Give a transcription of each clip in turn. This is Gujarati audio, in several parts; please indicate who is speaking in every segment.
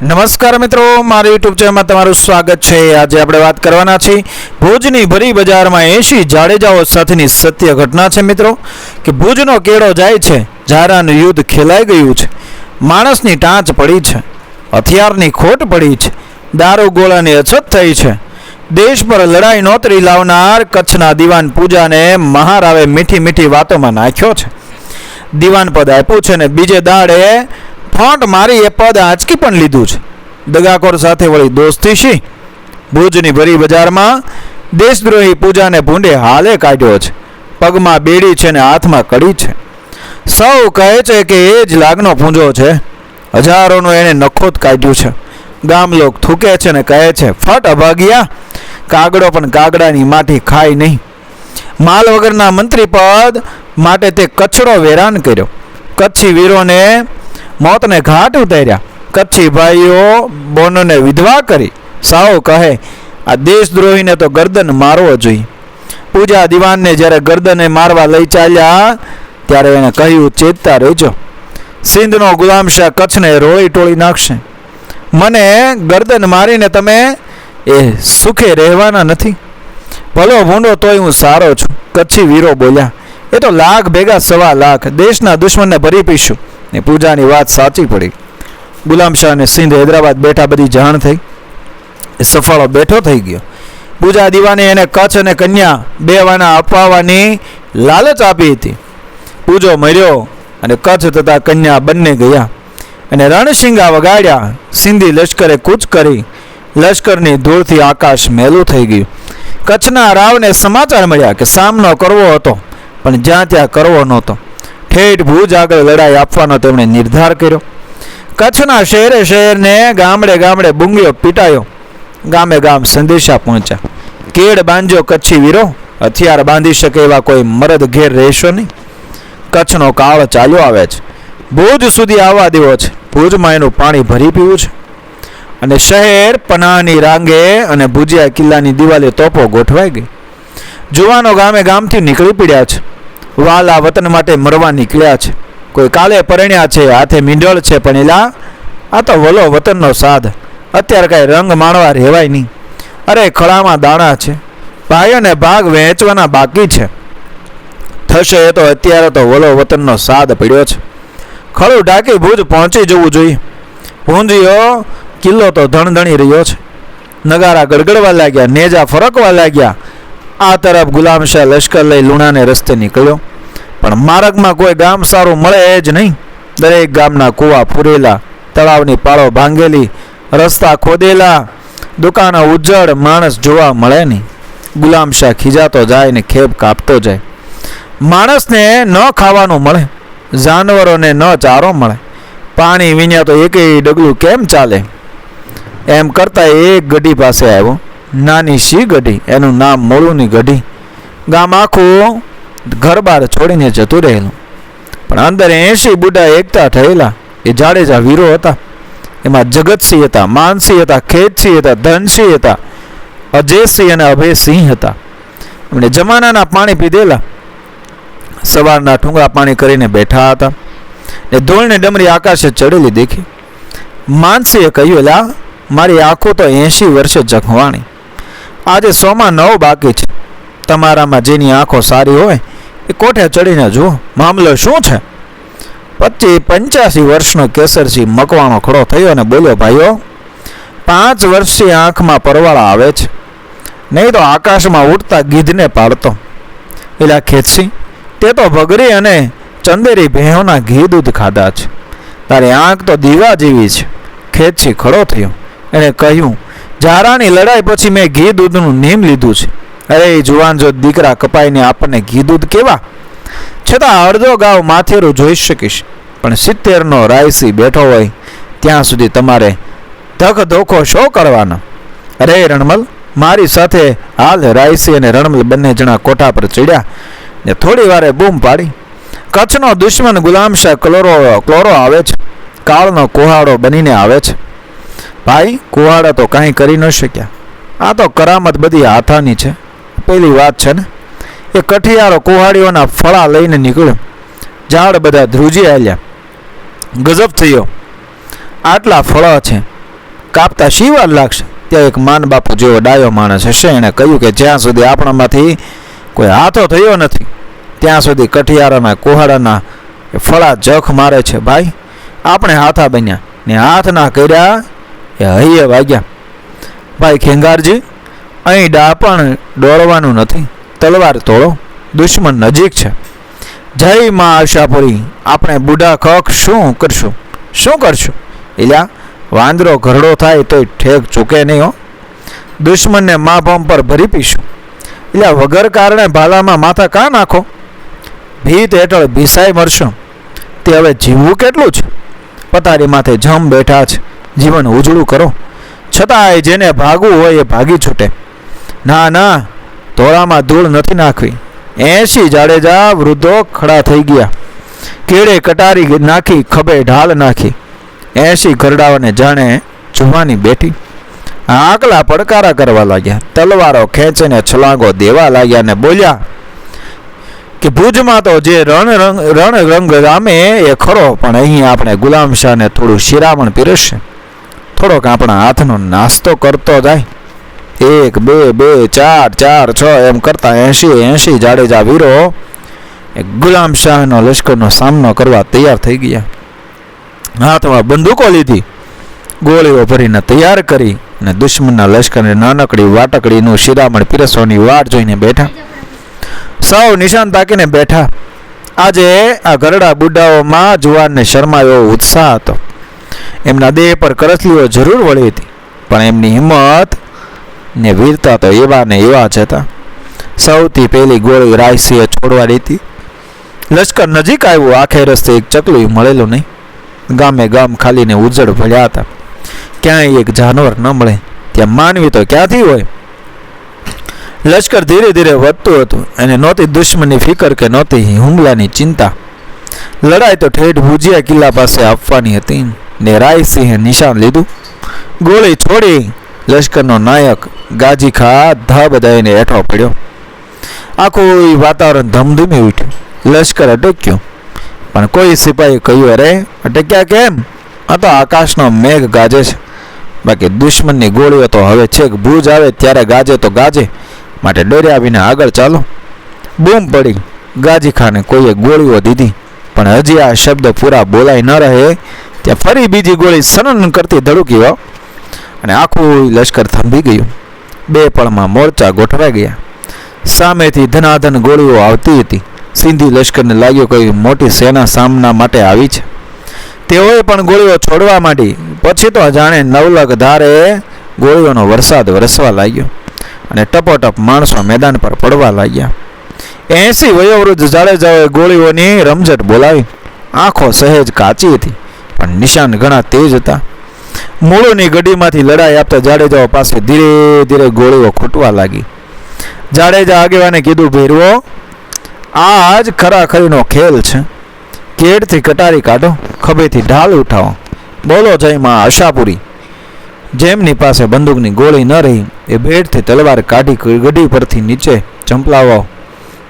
Speaker 1: નમસ્કાર મિત્રો, મારી યુટ્યુબ ચેનલમાં તમારું સ્વાગત છે। આજે આપણે વાત કરવાના છીએ ભુજની ભરી બજારમાં 80 જાડેજાઓ સાથેની સત્ય ઘટના છે મિત્રો, કે ભુજનો કેળો જાય છે, ઝારાનું યુદ્ધ ખેલાઈ ગયું છે, માણસની ટાંચ પડી છે, હથિયારની ખોટ પડી છે, દારૂ ગોળાની અછત થઈ છે, દેશ પર લડાઈ નોતરી લાવનાર કચ્છના દિવાન પૂજાને મહારાવે મીઠી મીઠી વાતોમાં નાખ્યો છે। દિવાન પદ આપ્યું છે ને બીજે દાડે ફોન્ટ મારી એ પદ આંચકી પણ લીધું છે। દગાકોર સાથે વળી દોસ્તી શી? ભુજની ભરી બજારમાં દેશદ્રોહી પૂજાને ભૂંડે હાલે કાઢ્યો છે। પગમાં બેડી છે ને હાથમાં કડી છે। સૌ કહે છે કે એ જ લાગનો પૂંજો છે। હજારોનું એને નખોત કાઢ્યું છે। ગામ લોક થૂકે છે ને કહે છે, ફટ અભાગ્યા, કાગડો પણ કાગડાની માઠી ખાય નહીં। માલ વગરના મંત્રી પદ માટે તે કચડો વેરાન કર્યો। કચ્છી વીરોને મોતને ઘાટ ઉતાર્યા। કચ્છી ભાઈઓ બોનોને વિધવા કરી। સાવ કહે આ દેશદ્રોહીને તો ગરદન મારવો જોઈએ। પૂજા દિવાનને જ્યારે ગરદને મારવા લઈ ચાલ્યા ત્યારે એણે કહ્યું, ચેતતા રહેજો, સિંધનો ગુલામ શાહ કચ્છને રોળી ટોળી નાખશે। મને ગરદન મારીને તમે એ સુખે રહેવાના નથી। ભલો ભૂંડો તોય હું સારો છું, કચ્છી વીરો બોલ્યા। એ તો લાખ ભેગા 1.25 લાખ, દેશના દુશ્મનને ભરી પીશું। ને પૂજાની વાત સાચી પડી। ગુલામ શાહ અને સિંધ હૈદરાબાદ બેઠા બધી જાણ થઈ। એ સફાળો બેઠો થઈ ગયો। પૂજા દીવાને એને કચ્છ અને કન્યા 2 વાના અપાવવાની લાલચ આપી હતી। પૂજો મર્યો અને કચ્છ તથા કન્યા બંને ગયા અને રણશિંગા વગાડ્યા। સિંધી લશ્કરે કૂચ કરી। લશ્કરની ધૂળથી આકાશ મેલું થઈ ગયું। કચ્છના રાવને સમાચાર મળ્યા કે સામનો કરવો હતો, પણ જ્યાં ત્યાં કરવો નહોતો। ઠેઠ ભુજ આગળ લડાઈ આપવાનો તેમણે નિર્ધાર કર્યો। કચ્છના શહેરે શહેરને ગામડે ગામડે બુંગીઓ પીટાયો। ગામે ગામ સંદેશા પહોંચ્યા, કેડ બાંધજો કચ્છી વીરો, હથિયાર બાંધી શકે એવા કોઈ મરદ ઘેર રહેશો નહીં। કચ્છનો કાળ ચાલ્યો આવે છે, ભુજ સુધી આવવા દેવો છે। ભુજમાં એનું પાણી ભરી પીવું છે અને શહેર પનાહની રાંગે અને ભુજિયા કિલ્લાની દિવાલે તોપો ગોઠવાઈ ગઈ। જુવાનો ગામે ગામથી નીકળી પડ્યા છે। વાલા વતન માટે મરવા નીકળ્યા છે। કોઈ કાલે પરણ્યા છે, હાથે મીંડળ છે, પણ એલા આ તો વલો વતનનો સાધ, અત્યારે કાંઈ રંગ માણવા રહેવાય નહીં। અરે ખળામાં દાણા છે, ભાઈઓને ભાગ વહેંચવાના બાકી છે। થશે એ તો અત્યારે તો વલો વતનનો સાદ પડ્યો છે। ખળું ઢાંકી ભુજ પહોંચી જવું જોઈએ। ભૂંજીયો કિલ્લો તો ધણધણી રહ્યો છે। નગારા ગડગડવા લાગ્યા, નેજા ફરકવા લાગ્યા। આ તરફ ગુલામ શાહ લશ્કર લઈ લુણાને રસ્તે નીકળ્યો, પણ માર્ગમાં કોઈ ગામ સારું મળે જ નહીં। દરેક ગામના કૂવા પૂરેલા, તળાવની પાળો ભાંગેલી, રસ્તા ખોદેલા, દુકાનો ઉજ્જડ, માણસ જોવા મળે નહીં। ગુલામ શાહ ખીજાતો જાય ને ખેબ કાપતો જાય। માણસને ન ખાવાનું મળે, જાનવરોને ન ચારો મળે, પાણી વિના તો એકેય ડગલું કેમ ચાલે? એમ કરતા એક ગઢી પાસે આવ્યો। નાની શી ગઢી, એનું નામ મોળુની ગઢી। ગામ આખું ઘર બાર છોડીને જતું રહેલું, પણ અંદર 80 બુઢા એકતા થયેલા। એ જાડેજા વીરો હતા। એમાં જગતસિંહ હતા, માનસિંહ હતા, ખેતસિંહ હતા, ધનસિંહ હતા, અજયસિંહ અને અભયસિંહ હતા। એમણે જમાનાના પાણી પીધેલા, સવારના ઠુંગા પાણી કરીને બેઠા હતા ને ધૂળની ડમરી આકાશે ચડેલી દેખી। માનસિંહે કહ્યું, એલા મારી આંખો તો 80 વર્ષે જખવાણી, આજે 100માં 9 બાકી છે। તમારામાં જેની આંખો સારી હોય એ કોઠે ચડીને જુઓ, મામલો શું છે? 85 વર્ષનો કેસરસિંહ મકવાણો ખડો થયો અને બોલ્યો, ભાઈઓ 5 વર્ષથી આંખમાં પરવાળા આવે છે, નહીં તો આકાશમાં ઉડતા ગીધને પાડતો। એલા ખેતસિંહ, તે તો ભગરી અને ચંદેરી ભેહોના ઘી દૂધ ખાધા છે, તારી આંખ તો દીવા જેવી છે। ખેતસિંહ ખડો થયો, એણે કહ્યું, ઝારાની લડાઈ પછી મેં ઘી દૂધનું નીમ લીધું છે। અરે જુવાન, જો દીકરા કપાઈને આપણને ઘી દૂધ કેવા? છતાં અડધો ગાવ માથેરું જોઈ શકીશ, પણ 70નો રાયસી બેઠો હોય ત્યાં સુધી તમારે ધક ધોખો શો કરવાનો? અરે રણમલ, મારી સાથે હાલ। રાયસી અને રણમલ બંને જણા કોઠા પર ચડ્યા ને થોડી વારે બૂમ પાડી, કચ્છનો દુશ્મન ગુલામ શાહ ક્લોરો આવે છે, કાળનો કુહાડો બનીને આવે છે। ભાઈ, કુહાડા તો કાંઈ કરી ન શક્યા, આ તો કરામત બધી હાથાની છે। પેલી વાત છે ને, એ કઠિયારો કુહાડીઓના ફળા લઈને નીકળ્યો। ઝાડ બધા ધ્રુજી આલ્યા। ગજબ થયો, આટલા ફળા છે કાપતા શી વાર લાગશે? ત્યાં એક માન બાપુ જેવો ડાયો માણસ હશે, એણે કહ્યું કે જ્યાં સુધી આપણામાંથી કોઈ હાથો થયો નથી ત્યાં સુધી કઠિયારાના કુહાડાના ફળા જખ મારે છે. ભાઈ, આપણે હાથા બન્યા ને હાથ ના કર્યા એ હૈયે વાગ્યા. ભાઈ ખેંગારજી, અહીં ડાપણ દોડવાનું નથી, તલવાર તોડો, દુશ્મન નજીક છે. જય માં આશાપુરી. આપણે બુઢા ખખ શું કરશું? એલા, વાંદરો ઘરડો થાય તોય ઠેક ચૂકે નહીં હો. દુશ્મનને માભમ પર ભરી પીશું. એલા, વગર કારણે ભાલામાં માથા કાં નાખો? ભીત હેઠળ ભીસાઈ મરશો. તે હવે જીવવું કેટલું છે? પથારી માથે જમ બેઠા છે. જીવન ઉજળું કરો. છતાંય જેને ભાગવું હોય એ ભાગી છૂટે. ના, તોળામાં ધૂળ નથી નાખવી. 80 જાડેજા વૃદ્ધો ખડા થઈ ગયા. કેળે કટારી નાખી, ખભે ઢાલ નાખી. 80 ઘરડાઓને જાણે જુવાની બેઠી. આકલા પડકારા કરવા લાગ્યા, તલવારો ખેંચીને છલાંગો દેવા લાગ્યા ને બોલ્યા કે ભુજમાં તો જે રણ રંગ રામે એ ખરો, પણ અહીં આપણે ગુલામ શાહને થોડું શિરામણ પીરસશે. થોડોક આપણા હાથનો નાસ્તો કરતો જાય. 1 2 2 4 4 6 એમ કરતા 80 જાડેજા વીરો ગુલામ શાહનો લશ્કરનો સામનો કરવા તૈયાર થઈ ગયા. હાથમાં બંદૂકો લીધી, ગોળીઓ ભરીને તૈયાર કરી અને દુશ્મનના લશ્કરને નાનકડી વાટકડીનું શિરામણ પીરસવાની વાટ જોઈને બેઠા. સૌ નિશાન તાકીને બેઠા. આજે આ ઘરડા બુઢાઓમાં જુવાનને શરમાયો ઉત્સાહ હતો. એમના દેહ પર કરસલીઓ જરૂર વળી હતી, પણ એમની હિંમત ને વીરતા તો એવા ને એવા જ હતા. સૌથી પહેલી ગોળી રાયસિંહે છોડવા દીધી. લશ્કર નજીક આવ્યું. આખે રસ્તે એક ચકલું મળેલું નહીં. ગામે ગામ ખાલીને ઉજ્જડ ભળ્યા હતા. ક્યાંય એક જાનવર ન મળે. ત્યાં માનવી તો ક્યાંથી હોય? લશ્કર ધીરે ધીરે વધતું હતું. એને નહોતી દુશ્મનની ફિકર કે નહોતી હુમલાની ચિંતા. લડાઈ તો ઠેઠ ભુજિયા કિલ્લા પાસે આપવાની હતી ને રાયસિંહે નિશાન લીધું. ગોળી છોડી લશ્કરનો નાયક ગાજી ખા ધબ દઈને હેઠો પડ્યો. આખું વાતાવરણ ધમધમી ઉઠ્યું. લશ્કર અટક્યું, પણ કોઈ સિપાહી કહ્યું, અરે અટક્યા કેમ? આ તો આકાશનો મેઘ ગાજે છે. બાકી દુશ્મનની ગોળીઓ તો હવે છેક ભુજ આવે ત્યારે ગાજે તો ગાજે, માટે ડર્યા વિના આગળ ચાલો. બૂમ પડી. ગાજી ખાને કોઈએ ગોળીઓ દીધી, પણ હજી આ શબ્દ પૂરા બોલાઈ ન રહે ત્યાં ફરી બીજી ગોળી સનન કરતી ધડુકી વાવ અને આખું લશ્કર થંભી ગયું. 2 પળમાં મોરચા ગોઠવાઈ ગયા. સામેથી ધનાધન ગોળીઓ આવતી હતી. સિંધી લશ્કરને લાગ્યું કે મોટી સેના સામના માટે આવી છે. તેઓએ પણ ગોળીઓ છોડવા માંડી. પછી તો જાણે નવલક ધારે ગોળીઓનો વરસાદ વરસવા લાગ્યો અને ટપોટપ માણસો મેદાન પર પડવા લાગ્યા. 80 વયોવૃદ્ધ જાડેજાઓએ ગોળીઓની રમઝટ બોલાવી. આંખો સહેજ કાચી હતી, પણ નિશાન ઘણા તેજ હતા. મૂળોની ગડીમાંથી લડાઈ આપતા જાડેજાઓ પાસે ધીરે ધીરે ગોળીઓ ખૂટવા લાગી. જાડેજા આગેવાને કીધું, ભેરવો, આ જ ખરાખરીનો ખેલ છે. કેડથી કટારી કાઢો, ખભેથી ઢાલ ઉઠાવો, બોલો જય માં આશાપુરી. જેમની પાસે બંદૂકની ગોળી ન રહી એ ભેટથી તલવાર કાઢી ગડી પરથી નીચે ચંપલાવો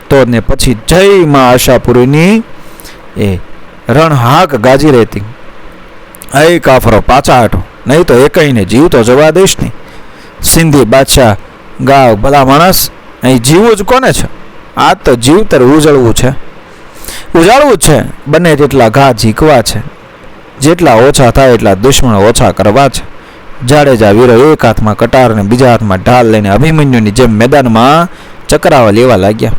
Speaker 1: તો ને પછી જય માં આશાપુરીની એ રણહાક ગાજી રહેતી. એ કાફરો, પાછા હટો, નહીં તો એકઈને જીવ તો જવા દઈશ નહીં. સિંધી બાદશાહ ગાવ, ભલા માણસ, અહીં જીવવું જ કોને છે? આ તો જીવતર ઉજળવું છે, ઉજાળવું છે. બને તેટલા ઘા ઝીકવા છે. જેટલા ઓછા થાય એટલા દુશ્મનો ઓછા કરવા છે. જાડેજા વીરો એક હાથમાં કટાર અને બીજા હાથમાં ઢાલ લઈને અભિમન્યુની જેમ મેદાનમાં ચકરાવા લેવા લાગ્યા.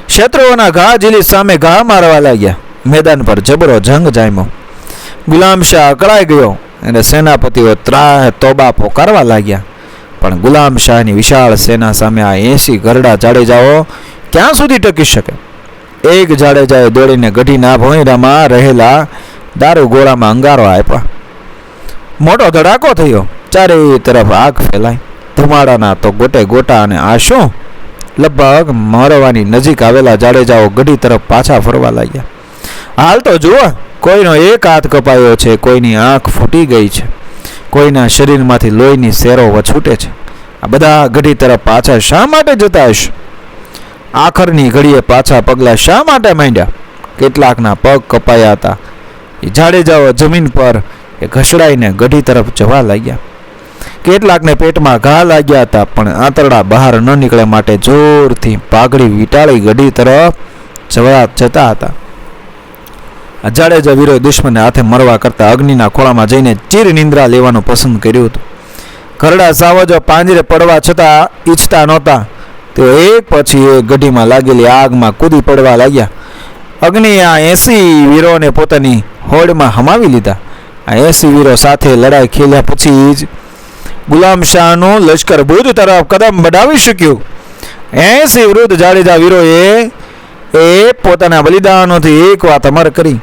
Speaker 1: શત્રુઓના ઘા ઝીલી સામે ઘા મારવા લાગ્યા. મેદાન પર જબરો જંગ જામ્યો. ગુલામ શાહ અકળાઈ ગયો અને સેનાપતિઓ ત્રાહ તોબા પોકારવા લાગ્યા. પણ ગુલામ શાહની વિશાળ સેના સામે આ 80 ઘરડા જાડેજાઓ ક્યાં સુધી ટકી શકે? એક જાડેજાએ દોડીને ગઢીના ભોંયરામાં રહેલા દારૂ ગોળામાં અંગારો આપ્યા. મોટો ધડાકો થયો. ચારે તરફ આગ ફેલાઈ. ધુમાડાના તો ગોટે ગોટા. અને આ શું? લગભગ મરવાની નજીક આવેલા જાડેજાઓ ગઢી તરફ પાછા ફરવા લાગ્યા. હાલ તો જુઓ, કોઈનો એક હાથ કપાયો છે, કોઈની આંખ ફૂટી ગઈ છે, કોઈના શરીરમાંથી લોહીની સેરો વછૂટે છે. આ બધા ગઢી તરફ પાછા શા માટે જતા હશે? આખરની ઘડીએ પાછા પગલા શા માટે માંડ્યા? કેટલાકના પગ કપાયા હતા. એ જાડેજાઓ જમીન પર ઘસડાઈને ગઢી તરફ જવા લાગ્યા. કેટલાકને પેટમાં ઘા લાગ્યા હતા, પણ આંતરડા બહાર ન નીકળે માટે જોરથી પાઘડી વીંટાળી ગઢી તરફ જતા હતા. જાડેજા વીરોએ દુશ્મનને હાથે મરવા કરતા અગ્નિના ખોળામાં જઈને ચીર નિંદ્રા લેવાનું પસંદ કર્યું હતું. ઘરડા સાવજો પાંજરે પડવા છતાં ઈચ્છતા નહોતા. તેઓ એક પછી એક ગઢીમાં લાગેલી આગમાં કૂદી પડવા લાગ્યા. અગ્નિએ આ 80 વીરોને પોતાની હોડમાં હમાવી લીધા. આ 80 વીરો સાથે લડાઈ ખેલ્યા પછી જ ગુલામ શાહનું લશ્કર ભુજ તરફ કદમ બઢાવી શક્યું. 80 વૃદ્ધ જાડેજા વીરોએ પોતાના બલિદાનોથી એક વાત અમર કરી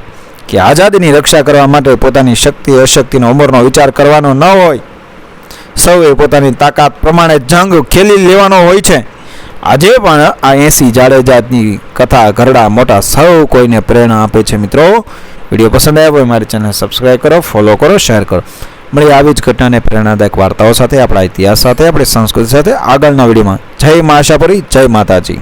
Speaker 1: કે આઝાદીની રક્ષા કરવા માટે પોતાની શક્તિ અશક્તિનો ઉંમરનો વિચાર કરવાનો ન હોય. સૌએ પોતાની તાકાત પ્રમાણે જંગ ખેલી લેવાનો હોય છે. આજે પણ આ 80 જાડેજાની કથા ઘરડા મોટા સૌ કોઈને પ્રેરણા આપે છે. મિત્રો, વિડીયો પસંદ આવ્યો હોય મારી ચેનલ સબસ્ક્રાઈબ કરો, ફોલો કરો, શેર કરો. મળી આવી જ ઘટનાને પ્રેરણાદાયક વાર્તાઓ સાથે, આપણા ઇતિહાસ સાથે, આપણી સંસ્કૃતિ સાથે આગળના વિડીયોમાં. જય મા આશાપુરી, જય માતાજી.